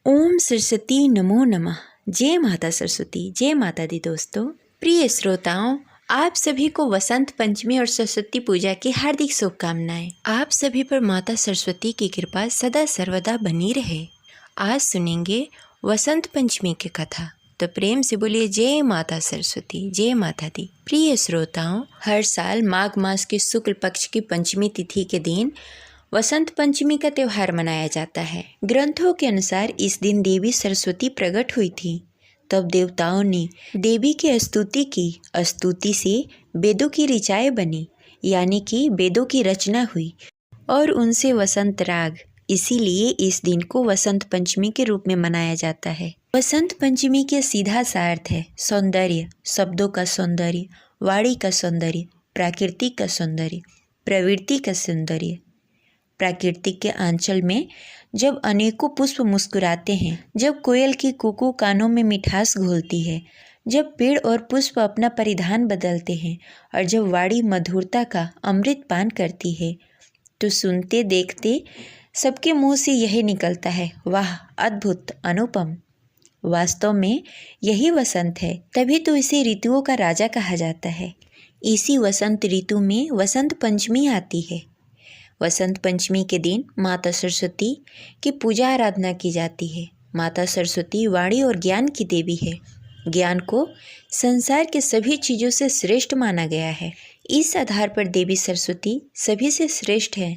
ओम सरस्वती नमो नमः। जय माता सरस्वती, जय माता दी। दोस्तों, प्रिय श्रोताओं, आप सभी को वसंत पंचमी और सरस्वती पूजा की हार्दिक शुभकामनाएं। आप सभी पर माता सरस्वती की कृपा सदा सर्वदा बनी रहे। आज सुनेंगे वसंत पंचमी की कथा, तो प्रेम से बोलिए जय माता सरस्वती, जय माता दी। प्रिय श्रोताओं, हर साल माघ मास के शुक्ल पक्ष की पंचमी तिथि के दिन वसंत पंचमी का त्यौहार मनाया जाता है। ग्रंथों के अनुसार इस दिन देवी सरस्वती प्रकट हुई थी। तब देवताओं ने देवी की स्तुति की। स्तुति से वेदों की ऋचाएँ बनी, यानी कि वेदों की रचना हुई और उनसे वसंत राग। इसीलिए इस दिन को वसंत पंचमी के रूप में मनाया जाता है। वसंत पंचमी के सीधा सा अर्थ है सौंदर्य, शब्दों का सौंदर्य, वाणी का सौंदर्य, प्रकृति का सौंदर्य, प्रवृत्ति का सौंदर्य। प्राकृतिक के आंचल में जब अनेकों पुष्प मुस्कुराते हैं, जब कोयल की कुकू कानों में मिठास घोलती है, जब पेड़ और पुष्प अपना परिधान बदलते हैं और जब वाणी मधुरता का अमृत पान करती है, तो सुनते देखते सबके मुंह से यही निकलता है, वाह, अद्भुत, अनुपम। वास्तव में यही वसंत है, तभी तो इसे ऋतुओं का राजा कहा जाता है। इसी वसंत ऋतु में वसंत पंचमी आती है। वसंत पंचमी के दिन माता सरस्वती की पूजा आराधना की जाती है। माता सरस्वती वाणी और ज्ञान की देवी है। ज्ञान को संसार के सभी चीज़ों से श्रेष्ठ माना गया है। इस आधार पर देवी सरस्वती सभी से श्रेष्ठ है।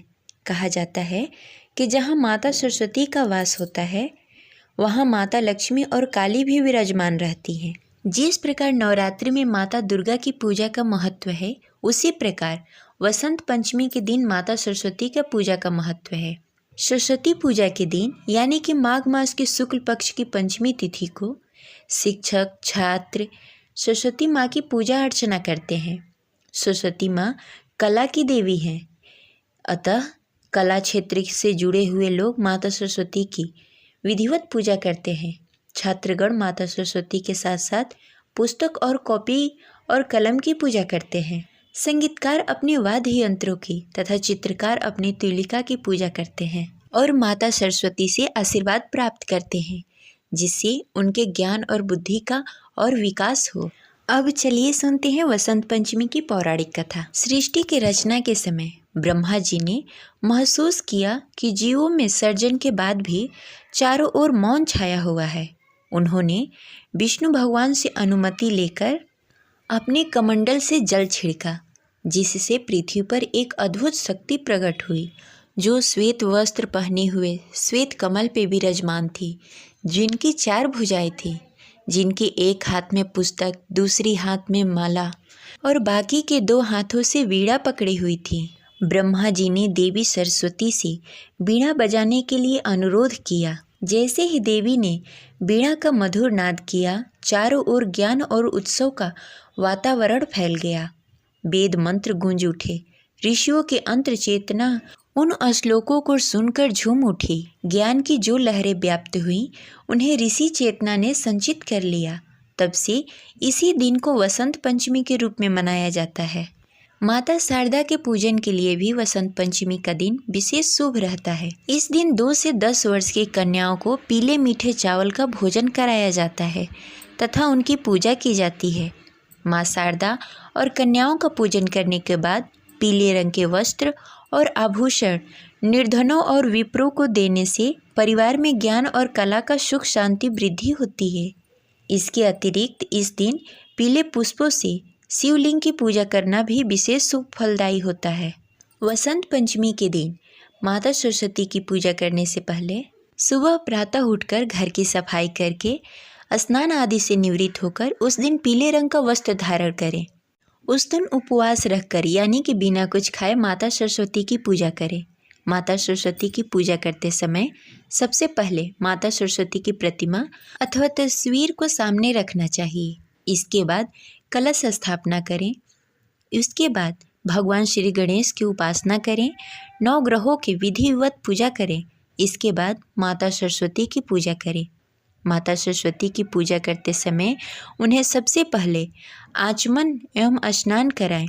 कहा जाता है कि जहाँ माता सरस्वती का वास होता है, वहाँ माता लक्ष्मी और काली भी विराजमान रहती हैं। जिस प्रकार नवरात्रि में माता दुर्गा की पूजा का महत्व है, उसी प्रकार वसंत पंचमी के दिन माता सरस्वती का पूजा का महत्व है। सरस्वती पूजा के दिन यानी कि माघ मास के शुक्ल पक्ष की पंचमी तिथि को शिक्षक, छात्र सरस्वती माँ की पूजा अर्चना करते हैं। सरस्वती माँ कला की देवी हैं, अतः कला क्षेत्र से जुड़े हुए लोग माता सरस्वती की विधिवत पूजा करते हैं। छात्रगण माता सरस्वती के साथ साथ पुस्तक और कॉपी और कलम की पूजा करते हैं। संगीतकार अपने वाद्य यंत्रों की तथा चित्रकार अपनी तुलिका की पूजा करते हैं और माता सरस्वती से आशीर्वाद प्राप्त करते हैं, जिससे उनके ज्ञान और बुद्धि का और विकास हो। अब चलिए सुनते हैं वसंत पंचमी की पौराणिक कथा। सृष्टि की रचना के समय ब्रह्मा जी ने महसूस किया कि जीवों में सर्जन के बाद भी चारों ओर मौन छाया हुआ है। उन्होंने विष्णु भगवान से अनुमति लेकर अपने कमंडल से जल छिड़का, जिससे पृथ्वी पर एक अद्भुत शक्ति प्रकट हुई, जो श्वेत वस्त्र पहने हुए श्वेत कमल पे विराजमान थी, जिनकी 4 भुजाएं थी, जिनके एक हाथ में पुस्तक, दूसरी हाथ में माला और बाकी के 2 हाथों से वीणा पकड़ी हुई थी। ब्रह्मा जी ने देवी सरस्वती से वीणा बजाने के लिए अनुरोध किया। जैसे ही देवी ने वीणा का मधुर नाद किया, चारों ओर ज्ञान और उत्सव का वातावरण फैल गया। वेद मंत्र गूंज उठे। ऋषियों के अंतर चेतना उन श्लोकों को सुनकर झूम उठी। ज्ञान की जो लहरें व्याप्त हुई, उन्हें ऋषि चेतना ने संचित कर लिया। तब से इसी दिन को वसंत पंचमी के रूप में मनाया जाता है। माता शारदा के पूजन के लिए भी वसंत पंचमी का दिन विशेष शुभ रहता है। इस दिन 2 से 10 वर्ष की कन्याओं को पीले मीठे चावल का भोजन कराया जाता है तथा उनकी पूजा की जाती है। माँ शारदा और कन्याओं का पूजन करने के बाद पीले रंग के वस्त्र और आभूषण निर्धनों और विप्रों को देने से परिवार में ज्ञान और कला का सुख शांति वृद्धि होती है। इसके अतिरिक्त इस दिन पीले पुष्पों से शिवलिंग की पूजा करना भी विशेष शुभ फलदायी होता है। वसंत पंचमी के दिन माता सरस्वती की पूजा करने से पहले सुबह प्रातः उठकर घर की सफाई करके स्नान आदि से निवृत्त होकर उस दिन पीले रंग का वस्त्र धारण करें। उस दिन उपवास रखकर यानी कि बिना कुछ खाए माता सरस्वती की पूजा करें। माता सरस्वती की पूजा करते समय सबसे पहले माता सरस्वती की प्रतिमा अथवा तस्वीर को सामने रखना चाहिए। इसके बाद कलश स्थापना करें। इसके बाद भगवान श्री गणेश की उपासना करें। 9 ग्रहों की विधिवत पूजा करें। इसके बाद माता सरस्वती की पूजा करें। माता सरस्वती की पूजा करते समय उन्हें सबसे पहले आचमन एवं स्नान कराएं।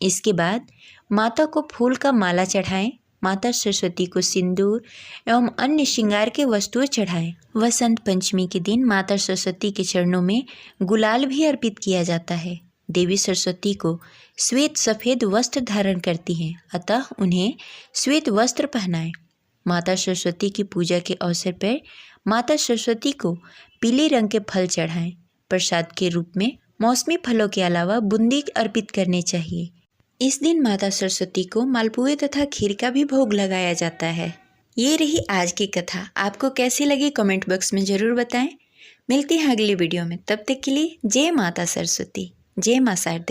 इसके बाद माता को फूल का माला चढ़ाएं। माता सरस्वती को सिंदूर एवं अन्य श्रृंगार के वस्तुएं चढ़ाएं। वसंत पंचमी के दिन माता सरस्वती के चरणों में गुलाल भी अर्पित किया जाता है। देवी सरस्वती को श्वेत सफ़ेद वस्त्र धारण करती हैं, अतः उन्हें श्वेत वस्त्र पहनाएं। माता सरस्वती की पूजा के अवसर पर माता सरस्वती को पीले रंग के फल चढ़ाएं। प्रसाद के रूप में मौसमी फलों के अलावा बूंदी अर्पित करने चाहिए। इस दिन माता सरस्वती को मालपुए तथा खीर का भी भोग लगाया जाता है। ये रही आज की कथा। आपको कैसी लगी कमेंट बॉक्स में ज़रूर बताएं। मिलते हैं अगली वीडियो में, तब तक के लिए जय माता सरस्वती, जय मां शारदे।